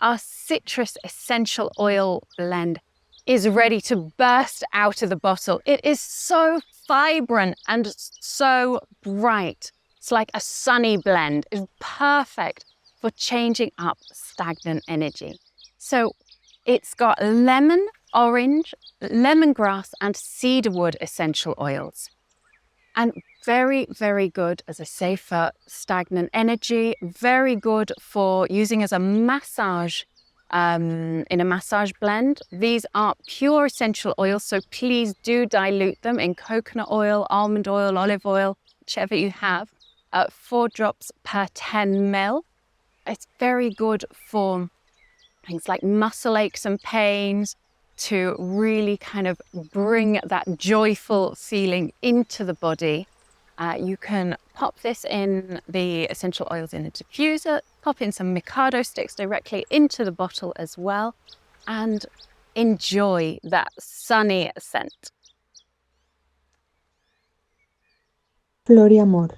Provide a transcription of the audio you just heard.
Our citrus essential oil blend is ready to burst out of the bottle. It is so vibrant and so bright. It's like a sunny blend. It's perfect for changing up stagnant energy. So it's got lemon, orange, lemongrass, and cedarwood essential oils. And very, very good, as I say, for stagnant energy. Very good for using as a massage in a massage blend. These are pure essential oils, so please do dilute them in coconut oil, almond oil, olive oil, whichever you have, 4 drops per 10 ml. It's very good for things like muscle aches and pains, to really kind of bring that joyful feeling into the body. You can pop this in the essential oils in a diffuser, pop in some Mikado sticks directly into the bottle as well, and enjoy that sunny scent. Flor y Amor.